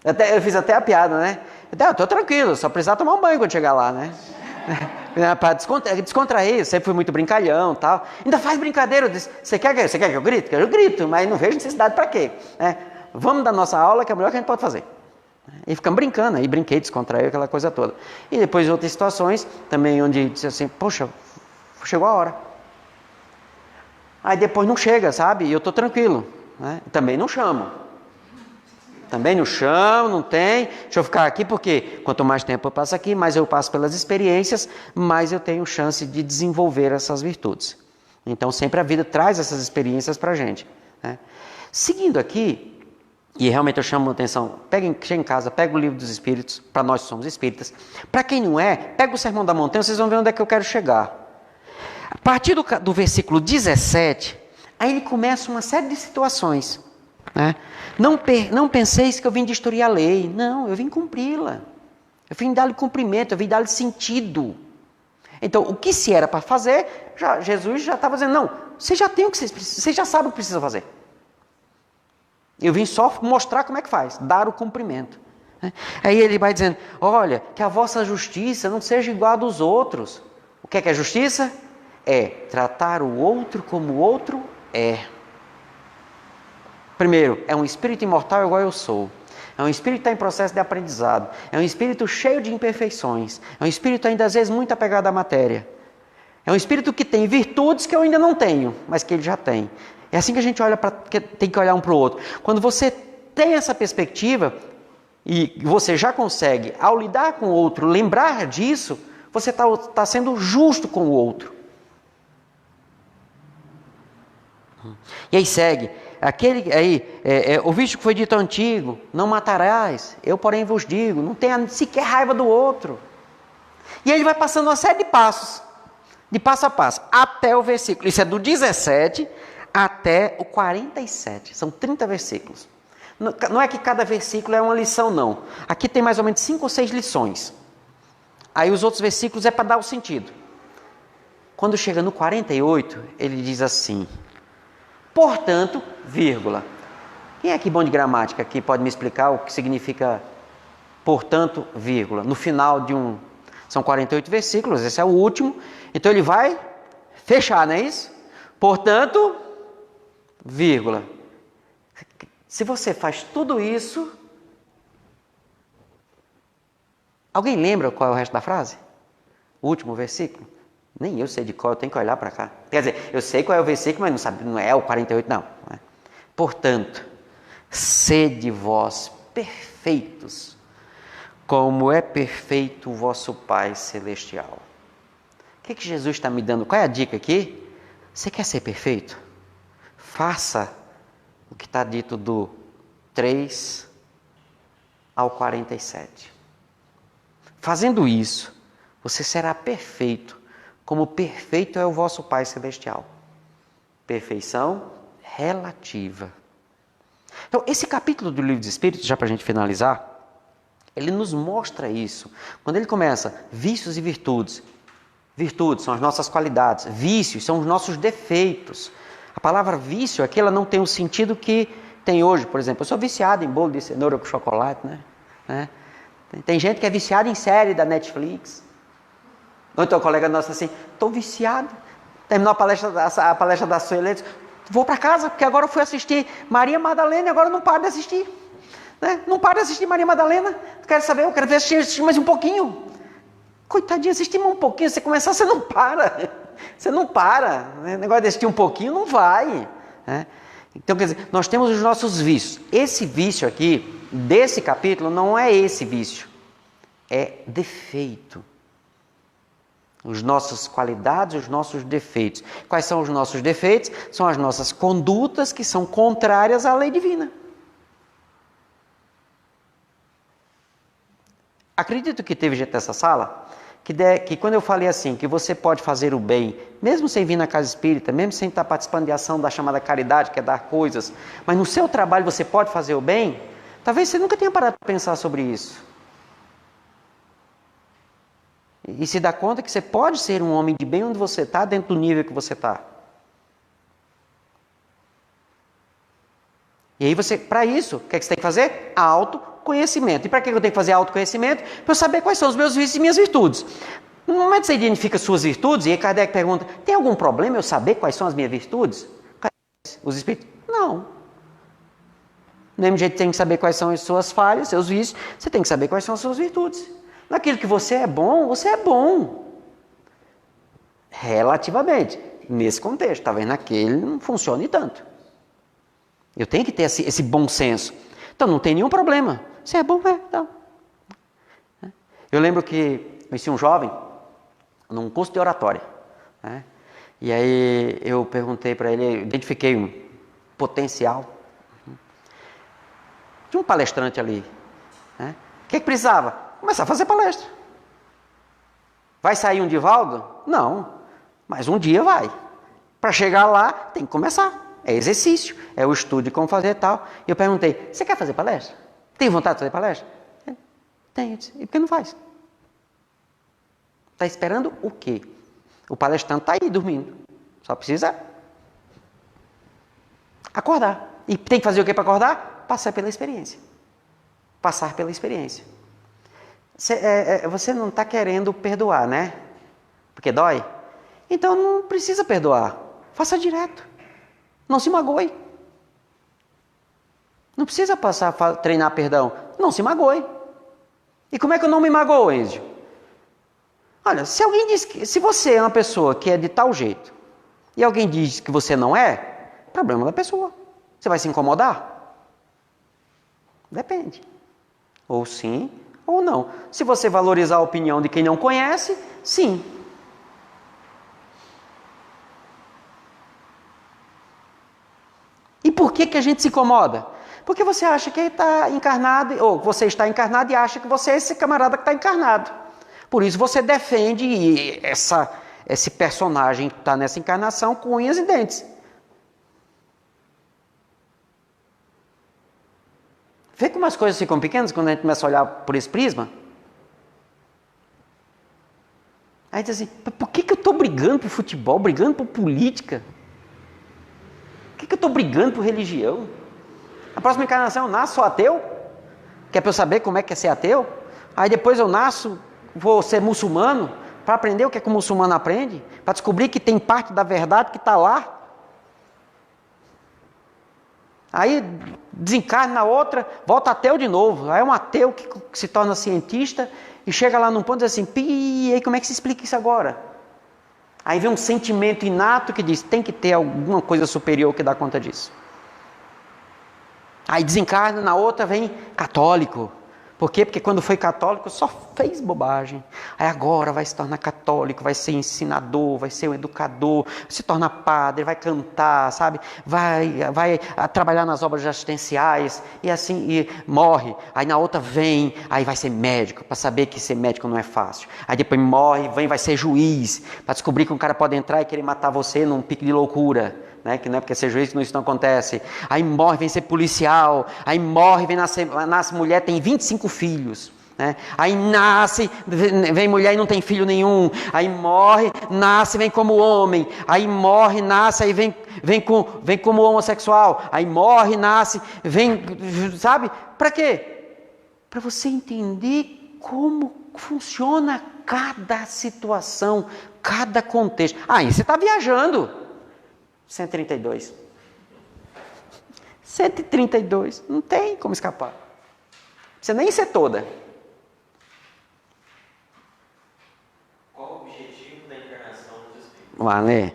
Eu fiz até a piada, né? Eu estou tranquilo, só precisar tomar um banho quando chegar lá, né? Para descontrair, eu sempre fui muito brincalhão e tal. Ainda faz brincadeira, eu disse, você quer que eu grite? Eu grito, mas não vejo necessidade para quê? Vamos dar nossa aula, que é o melhor que a gente pode fazer. E ficamos brincando, aí brinquei, descontraí, aquela coisa toda. E depois em outras situações, também onde disse assim, poxa, chegou a hora. Aí depois não chega, sabe? E eu estou tranquilo, né? Também não chamo. Também não chamo, não tem. Deixa eu ficar aqui porque quanto mais tempo eu passo aqui, mais eu passo pelas experiências, mais eu tenho chance de desenvolver essas virtudes. Então sempre a vida traz essas experiências para a gente, né? Seguindo aqui, e realmente eu chamo a atenção, chega em casa, pega o livro dos Espíritos, para nós que somos espíritas. Para quem não é, pega o Sermão da Montanha, vocês vão ver onde é que eu quero chegar. A partir do versículo 17, aí ele começa uma série de situações, né? Não penseis que eu vim destruir a lei. Não, eu vim cumpri-la. Eu vim dar-lhe cumprimento, eu vim dar-lhe sentido. Então, o que se era para fazer, Jesus já estava dizendo, não, você já tem o que você já sabe o que precisa fazer. Eu vim só mostrar como é que faz, dar o cumprimento. Aí ele vai dizendo, olha, que a vossa justiça não seja igual a dos outros. O que é justiça? É tratar o outro como o outro é. Primeiro, é um espírito imortal igual eu sou. É um espírito que está em processo de aprendizado. É um espírito cheio de imperfeições. É um espírito ainda às vezes muito apegado à matéria. É um espírito que tem virtudes que eu ainda não tenho, mas que ele já tem. É assim que a gente tem que olhar um para o outro. Quando você tem essa perspectiva e você já consegue, ao lidar com o outro, lembrar disso, você está sendo justo com o outro. E aí segue. Ouviste que foi dito antigo, não matarás, eu porém vos digo, não tenha sequer raiva do outro. E aí ele vai passando uma série de passos, de passo a passo, até o versículo, isso é do 17 até o 47, são 30 versículos. Não é que cada versículo é uma lição, não. Aqui tem mais ou menos 5 ou 6 lições. Aí os outros versículos é para dar o sentido. Quando chega no 48, ele diz assim, portanto, vírgula. Quem é aqui bom de gramática aqui pode me explicar o que significa portanto, vírgula? No final são 48 versículos, esse é o último. Então ele vai fechar, não é isso? Portanto, vírgula. Se você faz tudo isso... Alguém lembra qual é o resto da frase? O último versículo? Nem eu sei de qual, eu tenho que olhar para cá. Quer dizer, eu sei qual é o versículo, mas não é o 48, não. Portanto, sede vós perfeitos, como é perfeito o vosso Pai Celestial. O que Jesus está me dando? Qual é a dica aqui? Você quer ser perfeito? Faça o que está dito do 3 ao 47. Fazendo isso, você será perfeito, como perfeito é o vosso Pai Celestial. Perfeição relativa. Então, esse capítulo do Livro dos Espíritos, já para a gente finalizar, ele nos mostra isso. Quando ele começa, vícios e virtudes. Virtudes são as nossas qualidades, vícios são os nossos defeitos. A palavra vício aqui, ela não tem o sentido que tem hoje. Por exemplo, eu sou viciado em bolo de cenoura com chocolate, né? Tem gente que é viciada em série da Netflix. Ou então, um colega nosso assim, estou viciado. Terminou a palestra da Sueli, disse, vou para casa, porque agora eu fui assistir Maria Madalena e agora eu não paro de assistir. Né? Não paro de assistir Maria Madalena. Quero saber, eu quero ver assistir mais um pouquinho. Coitadinho, assistir mais um pouquinho. Você começar, você não para. Você não para. Né? O negócio de assistir um pouquinho não vai. Né? Então, quer dizer, nós temos os nossos vícios. Esse vício aqui, desse capítulo, não é esse vício. É defeito. As nossas qualidades, os nossos defeitos. Quais são os nossos defeitos? São as nossas condutas que são contrárias à lei divina. Acredito que teve gente nessa sala que quando eu falei assim, que você pode fazer o bem, mesmo sem vir na casa espírita, mesmo sem estar participando de ação da chamada caridade, que é dar coisas, mas no seu trabalho você pode fazer o bem, talvez você nunca tenha parado para pensar sobre isso. E se dá conta que você pode ser um homem de bem onde você está, dentro do nível que você está. E aí para isso, o que é que você tem que fazer? Autoconhecimento. E para que eu tenho que fazer autoconhecimento? Para eu saber quais são os meus vícios e minhas virtudes. No momento que você identifica suas virtudes, e aí Kardec pergunta, tem algum problema eu saber quais são as minhas virtudes? Os espíritos, não. Do mesmo jeito que tem que saber quais são as suas falhas, seus vícios, você tem que saber quais são as suas virtudes. Naquilo que você é bom, você é bom. Relativamente. Nesse contexto, talvez naquele não funcione tanto. Eu tenho que ter esse bom senso. Então não tem nenhum problema. Se é bom, então. Eu lembro que eu conheci um jovem num curso de oratória. Né? E aí eu perguntei para ele, eu identifiquei um potencial. Tinha um palestrante ali. Né? O que precisava? Começar a fazer palestra. Vai sair um Divaldo? Não. Mas um dia vai. Para chegar lá, tem que começar. É exercício, é o estudo de como fazer e tal. E eu perguntei, você quer fazer palestra? Tem vontade de fazer palestra? Tenho. E por que não faz? Está esperando o quê? O palestrante está aí dormindo. Só precisa acordar. E tem que fazer o quê para acordar? Passar pela experiência. Passar pela experiência. Você não está querendo perdoar, né? Porque dói? Então não precisa perdoar. Faça direto. Não se magoe. Não precisa passar a treinar perdão. Não se magoe. E como é que eu não me magoo, Enzio? Olha, se alguém diz que... Se você é uma pessoa que é de tal jeito, e alguém diz que você não é, problema da pessoa. Você vai se incomodar? Depende. Ou sim, ou não. Se você valorizar a opinião de quem não conhece, sim. E por que a gente se incomoda? Porque você acha que está encarnado, ou você está encarnado e acha que você é esse camarada que está encarnado. Por isso você defende esse personagem que está nessa encarnação com unhas e dentes. Vê como as coisas ficam pequenas quando a gente começa a olhar por esse prisma? Aí diz assim, por que eu estou brigando por futebol, brigando por política? Por que eu estou brigando por religião? A próxima encarnação eu nasço, sou ateu? Que é para eu saber como é que é ser ateu? Aí depois eu nasço, vou ser muçulmano, para aprender o que é que o muçulmano aprende, para descobrir que tem parte da verdade que está lá. Aí desencarna na outra, volta ateu de novo. Aí é um ateu que se torna cientista e chega lá num ponto e diz assim, e aí como é que se explica isso agora? Aí vem um sentimento inato que diz, tem que ter alguma coisa superior que dá conta disso. Aí desencarna, na outra vem católico. Por quê? Porque quando foi católico só fez bobagem. Aí agora vai se tornar católico, vai ser ensinador, vai ser um educador, se torna padre, vai cantar, sabe? Vai trabalhar nas obras assistenciais e assim e morre. Aí na outra vem, aí vai ser médico, para saber que ser médico não é fácil. Aí depois morre, vai ser juiz, para descobrir que um cara pode entrar e querer matar você num pique de loucura. Né? Que não é porque ser juiz que isso não acontece. Aí morre, vem ser policial. Aí morre, nasce mulher, tem 25 filhos. né? Aí nasce, vem mulher e não tem filho nenhum. Aí morre, nasce, vem como homem. Aí morre, nasce, aí vem como homossexual. Aí morre, nasce, vem, sabe? Para quê? Para você entender como funciona cada situação, cada contexto. Aí você está viajando. 132. 132. Não tem como escapar. Você nem ser toda. Qual o objetivo da encarnação dos Espíritos? Vamos lá, né?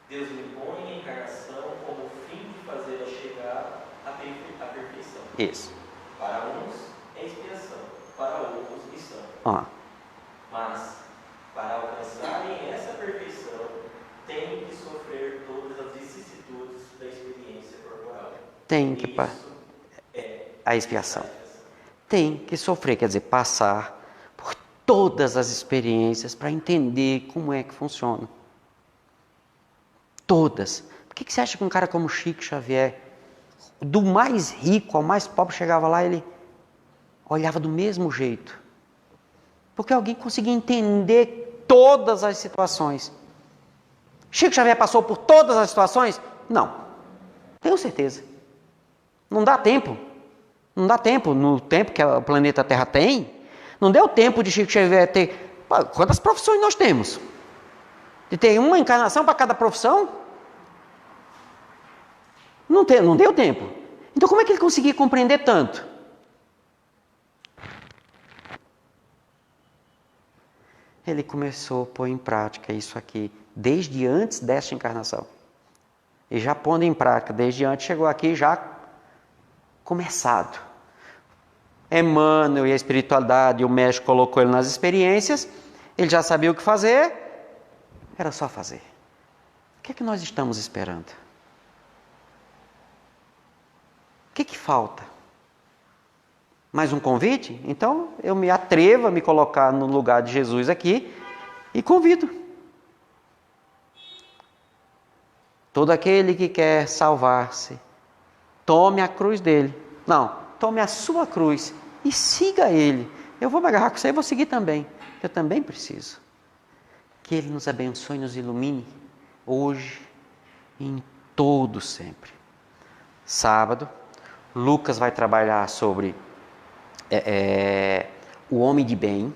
Deus impõe a encarnação como fim de fazê-la chegar à perfeição. Isso. Para uns é expiação, para outros missão. Ó. Mas, para alcançarem essa perfeição, têm que sofrer todas as vicissitudes da experiência corporal. Tem que Isso é a expiação. Tem que sofrer, quer dizer, passar por todas as experiências para entender como é que funciona. Todas. Por que você acha que um cara como Chico Xavier, do mais rico ao mais pobre, chegava lá e ele olhava do mesmo jeito? Porque alguém conseguia entender todas as situações. Chico Xavier passou por todas as situações? Não. Tenho certeza. Não dá tempo. Não dá tempo. No tempo que o planeta Terra tem, não deu tempo de Chico Xavier ter... Quantas profissões nós temos? De ter uma encarnação para cada profissão? Não deu tempo. Então como é que ele conseguia compreender tanto? Ele começou a pôr em prática isso aqui desde antes desta encarnação. E já pondo em prática desde antes, chegou aqui já começado. Emmanuel e a espiritualidade, o mestre colocou ele nas experiências, ele já sabia o que fazer, era só fazer. O que é que nós estamos esperando? O que falta? Mais um convite? Então eu me atrevo a me colocar no lugar de Jesus aqui e convido. Todo aquele que quer salvar-se, tome a cruz dele. Não, tome a sua cruz e siga ele. Eu vou me agarrar com você e vou seguir também. Eu também preciso. Que ele nos abençoe e nos ilumine hoje e em todo sempre. Sábado, Lucas vai trabalhar sobre o homem de bem,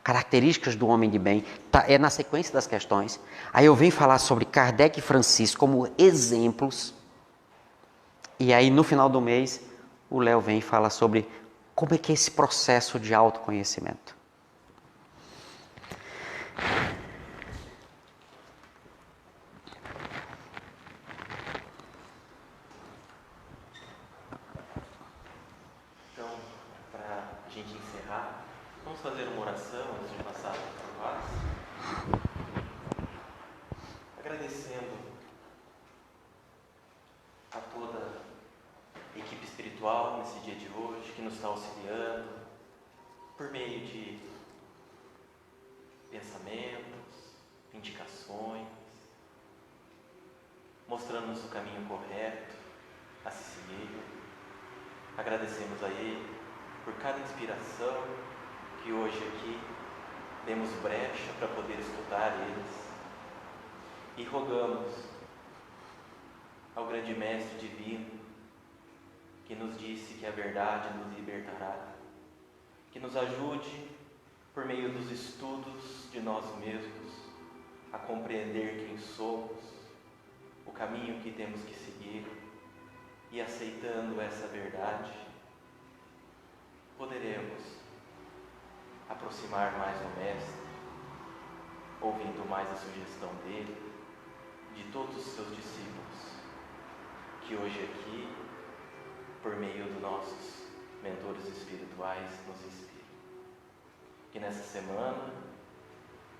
características do homem de bem, é na sequência das questões. Aí eu venho falar sobre Kardec e Francisco como exemplos. E aí no final do mês, o Léo vem e fala sobre como é que é esse processo de autoconhecimento. Então, para a gente encerrar, vamos fazer uma oração antes de passar para o Vaz. Agradecendo a toda a equipe espiritual nesse dia de hoje, que nos está auxiliando por meio de pensamentos, indicações, mostrando-nos o caminho correto a se seguir. Agradecemos a Ele por cada inspiração que hoje aqui demos brecha para poder escutar eles. E rogamos ao grande Mestre Divino, que nos disse que a verdade nos libertará, que nos ajude, por meio dos estudos de nós mesmos, a compreender quem somos, o caminho que temos que seguir, e aceitando essa verdade, poderemos aproximar mais do Mestre, ouvindo mais a sugestão dele, de todos os seus discípulos, que hoje aqui, por meio dos nossos mentores espirituais, nos inspiram. Que nessa semana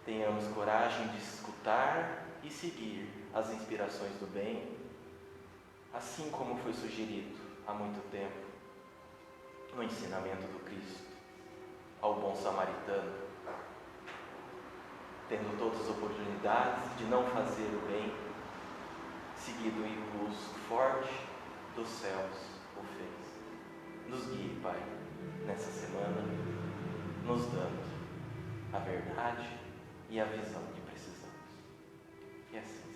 tenhamos coragem de escutar e seguir as inspirações do bem, assim como foi sugerido há muito tempo no ensinamento do Cristo ao bom samaritano, tendo todas as oportunidades de não fazer o bem, seguido o impulso forte dos céus o fez. Nos guie, Pai, nessa semana, nos dando a verdade e a visão que precisamos. Que assim